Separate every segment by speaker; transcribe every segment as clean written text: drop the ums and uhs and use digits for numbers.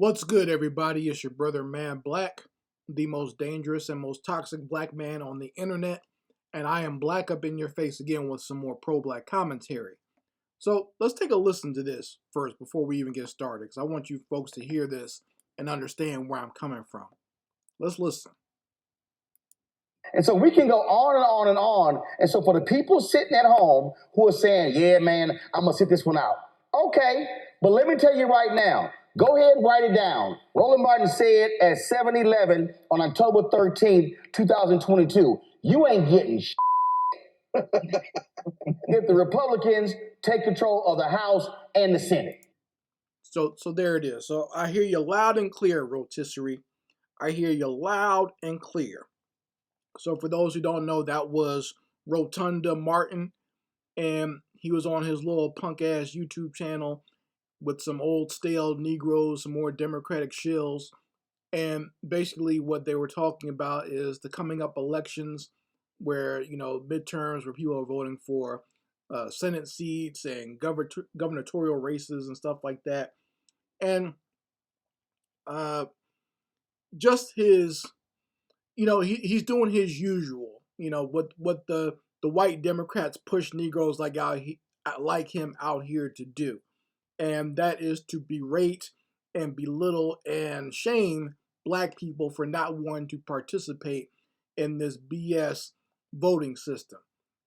Speaker 1: What's good, everybody? It's your brother, Man Black, the most dangerous and most toxic black man on the internet, and I am black up in your face again with some more pro-black commentary. So let's take a listen to this first before we even get started, because I want you folks to hear this and understand where I'm coming from. Let's listen.
Speaker 2: And so we can go on and on and on. And so for the people sitting at home who are saying, yeah, man, I'm going to sit this one out. Okay, but let me tell you right now, go ahead and write it down. Roland Martin said at 7-Eleven on October 13th, 2022, you ain't getting shit if the Republicans take control of the House and the Senate.
Speaker 1: So there it is. So I hear you loud and clear, rotisserie. I hear you loud and clear. So for those who don't know, that was Rotunda Martin, and he was on his little punk ass YouTube channel with some old stale Negroes, some more Democratic shills. And basically what they were talking about is the coming up elections where, midterms where people are voting for Senate seats and gubernatorial races and stuff like that. And just his, he's doing his usual, what the white Democrats push Negroes like him out here to do. And that is to berate and belittle and shame black people for not wanting to participate in this BS voting system,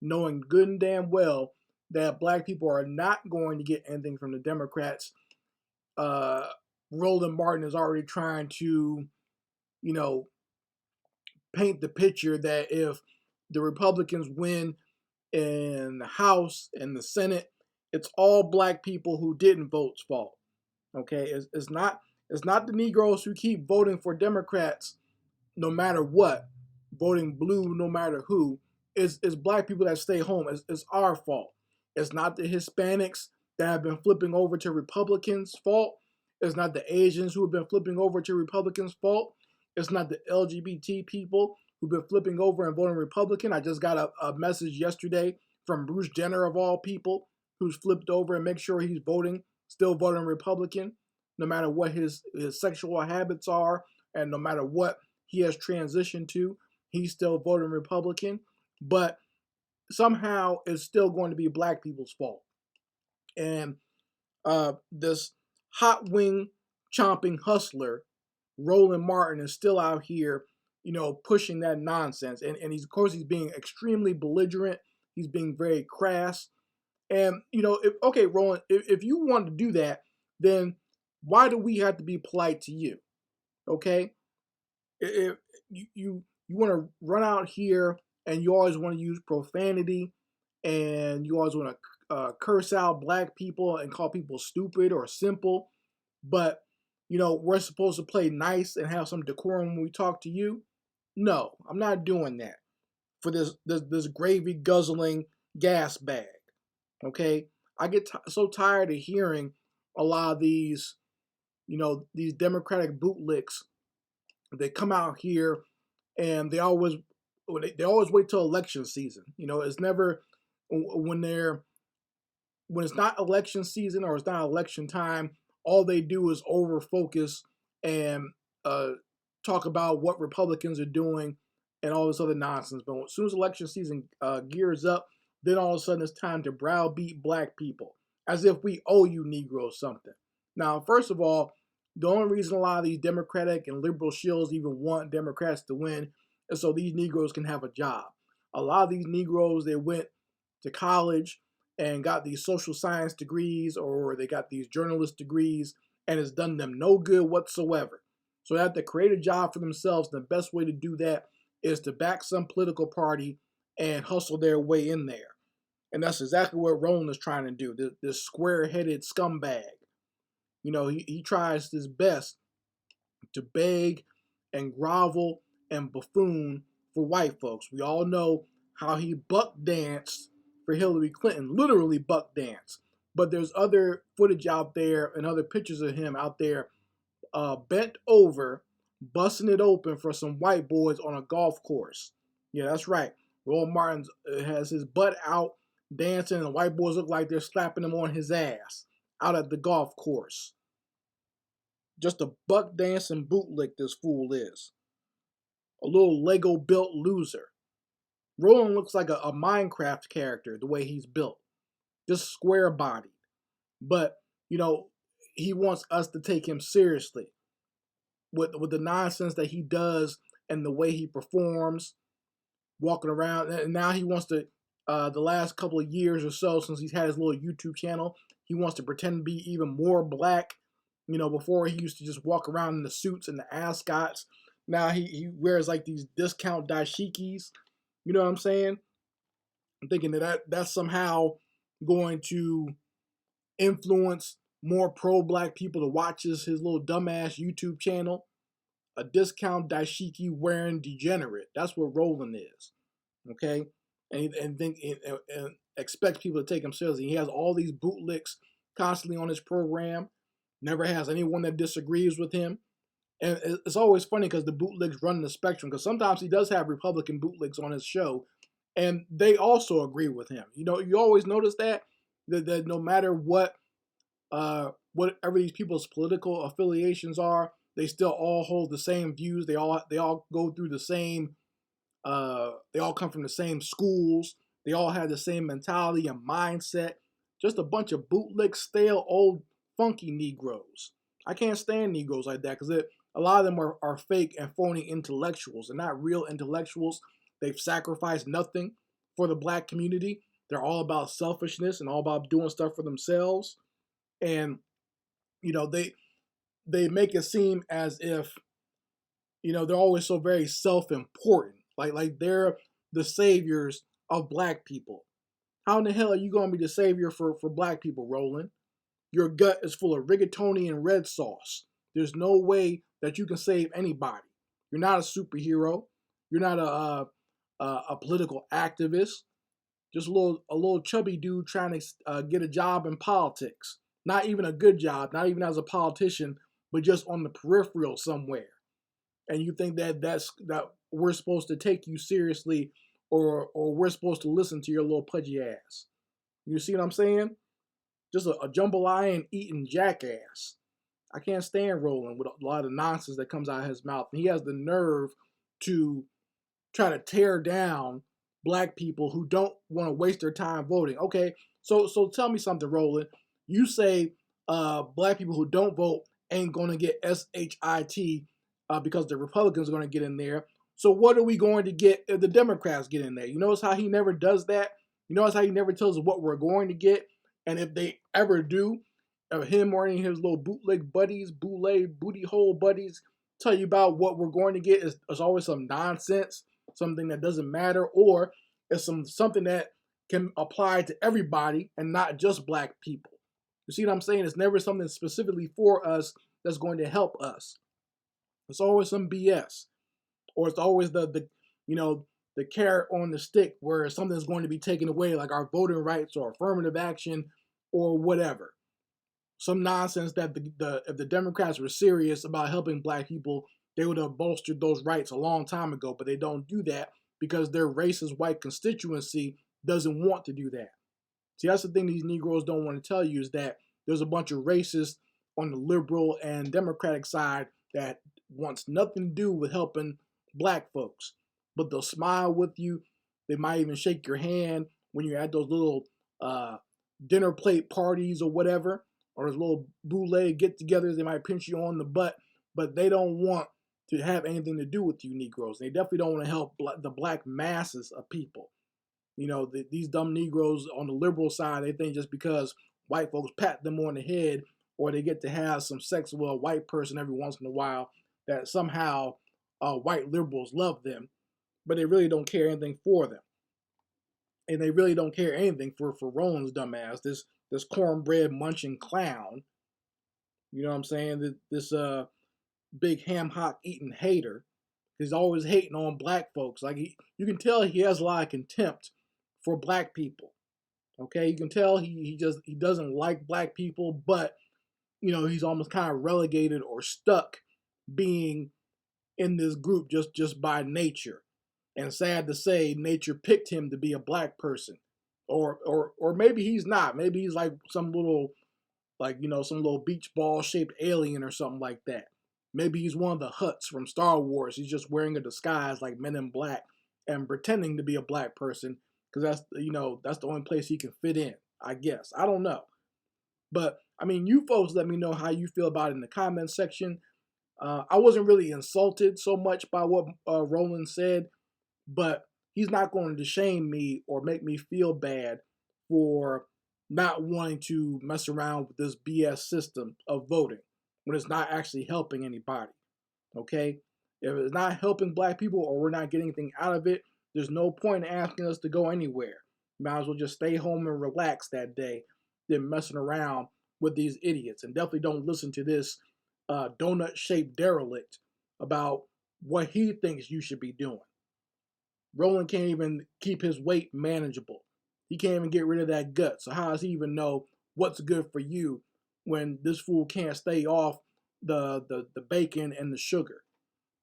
Speaker 1: knowing good and damn well that black people are not going to get anything from the Democrats. Roland Martin is already trying to, paint the picture that if the Republicans win in the House and the Senate, it's all black people who didn't vote's fault. Okay, it's not the Negroes who keep voting for Democrats no matter what, voting blue no matter who. It's black people that stay home. It's our fault. It's not the Hispanics that have been flipping over to Republicans' fault. It's not the Asians who have been flipping over to Republicans' fault. It's not the LGBT people who've been flipping over and voting Republican. I just got a message yesterday from Bruce Jenner, of all people, who's flipped over and make sure he's still voting Republican, no matter what his sexual habits are and no matter what he has transitioned to, he's still voting Republican. But somehow it's still going to be black people's fault. And this hot wing chomping hustler, Roland Martin, is still out here, pushing that nonsense. And he's, of course, he's being extremely belligerent. He's being very crass. And, Roland, if you want to do that, then why do we have to be polite to you? Okay? If you want to run out here and you always want to use profanity and you always want to curse out black people and call people stupid or simple, but, we're supposed to play nice and have some decorum when we talk to you. No, I'm not doing that for this gravy guzzling gas bag. Okay, I get so tired of hearing a lot of these, these Democratic bootlicks. They come out here and they always wait till election season. It's never when it's not election season or it's not election time. All they do is over focus and talk about what Republicans are doing and all this other nonsense. But as soon as election season gears up, then all of a sudden it's time to browbeat black people as if we owe you Negroes something. Now, first of all, the only reason a lot of these Democratic and liberal shills even want Democrats to win is so these Negroes can have a job. A lot of these Negroes, they went to college and got these social science degrees or they got these journalist degrees, and it's done them no good whatsoever. So they have to create a job for themselves. And the best way to do that is to back some political party and hustle their way in there. And that's exactly what Roland is trying to do, this square-headed scumbag. He tries his best to beg and grovel and buffoon for white folks. We all know how he buck danced for Hillary Clinton, literally buck danced. But there's other footage out there and other pictures of him out there bent over, busting it open for some white boys on a golf course. Yeah, that's right. Roland Martin has his butt out dancing, and the white boys look like they're slapping him on his ass out at the golf course. Just a buck dancing bootlick this fool is. A little Lego built loser. Roland looks like a Minecraft character the way he's built. Just square bodied. But, you know, he wants us to take him seriously with the nonsense that he does and the way he performs, walking around. And now he wants to, the last couple of years or so since he's had his little YouTube channel, he wants to pretend to be even more black. You know, before he used to just walk around in the suits and the ascots. Now he wears like these discount dashikis. You know what I'm saying? I'm thinking that's somehow going to influence more pro-black people to watch his little dumbass YouTube channel. A discount dashiki wearing degenerate. That's what Roland is. Okay? And expects people to take him seriously. He has all these bootlicks constantly on his program. Never has anyone that disagrees with him. And it's always funny because the bootlicks run the spectrum. Because sometimes he does have Republican bootlicks on his show, and they also agree with him. You know, you always notice that no matter whatever these people's political affiliations are, they still all hold the same views. They all go through the same. They all come from the same schools. They all have the same mentality and mindset. Just a bunch of bootlick, stale, old, funky Negroes. I can't stand Negroes like that because a lot of them are fake and phony intellectuals. They're not real intellectuals. They've sacrificed nothing for the black community. They're all about selfishness and all about doing stuff for themselves. And, you know, they make it seem as if, you know, they're always so very self-important. Like they're the saviors of black people. How in the hell are you going to be the savior for black people, Roland? Your gut is full of rigatoni and red sauce. There's no way that you can save anybody. You're not a superhero. You're not a political activist. Just a little chubby dude trying to get a job in politics. Not even a good job, not even as a politician, but just on the peripheral somewhere. And you think that we're supposed to take you seriously, or we're supposed to listen to your little pudgy ass. You see what I'm saying? Just a jambalaya eating jackass. I can't stand Roland with a lot of nonsense that comes out of his mouth. And he has the nerve to try to tear down black people who don't want to waste their time voting. Okay, so tell me something, Roland. You say black people who don't vote ain't going to get SHIT because the Republicans are going to get in there. So what are we going to get if the Democrats get in there? You notice how he never does that? You notice how he never tells us what we're going to get? And if they ever do, him or any of his little bootleg buddies, Boule, booty hole buddies, tell you about what we're going to get is always some nonsense, something that doesn't matter, or it's something that can apply to everybody and not just black people. You see what I'm saying? It's never something specifically for us that's going to help us. It's always some BS, or it's always the carrot on the stick where something's going to be taken away, like our voting rights or affirmative action or whatever. Some nonsense that if the Democrats were serious about helping black people, they would have bolstered those rights a long time ago, but they don't do that because their racist white constituency doesn't want to do that. See, that's the thing these Negroes don't want to tell you, is that there's a bunch of racists on the liberal and Democratic side that wants nothing to do with helping black folks. But they'll smile with you. They might even shake your hand when you're at those little dinner plate parties or whatever, or those little boule get-togethers. They might pinch you on the butt, but they don't want to have anything to do with you Negroes. They definitely don't want to help the black masses of people. You know, these dumb Negroes on the liberal side, they think just because white folks pat them on the head or they get to have some sex with a white person every once in a while, that somehow white liberals love them, but they really don't care anything for them. And they really don't care anything for Roland's dumbass, this cornbread munching clown. You know what I'm saying? This big ham hock eating hater. He's always hating on black folks. Like you can tell he has a lot of contempt for black people. Okay, you can tell he doesn't like black people, but you know, he's almost kind of relegated or stuck being in this group just by nature. And sad to say, nature picked him to be a black person. Or maybe he's not. Maybe he's like some little like, some little beach ball shaped alien or something like that. Maybe he's one of the Hutts from Star Wars. He's just wearing a disguise like Men in Black and pretending to be a black person because that's the only place he can fit in, I guess. I don't know. But I mean, you folks let me know how you feel about it in the comments section. I wasn't really insulted so much by what Roland said, but he's not going to shame me or make me feel bad for not wanting to mess around with this BS system of voting when it's not actually helping anybody. Okay? If it's not helping black people or we're not getting anything out of it, there's no point in asking us to go anywhere. Might as well just stay home and relax that day than messing around with these idiots. And definitely don't listen to this donut shaped derelict about what he thinks you should be doing. Roland can't even keep his weight manageable. He can't even get rid of that gut. So how does he even know what's good for you when this fool can't stay off the bacon and the sugar?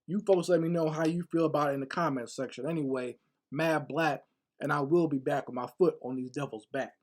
Speaker 1: You folks let me know how you feel about it in the comments section. Anyway, Mad Black, and I will be back with my foot on these devils' back.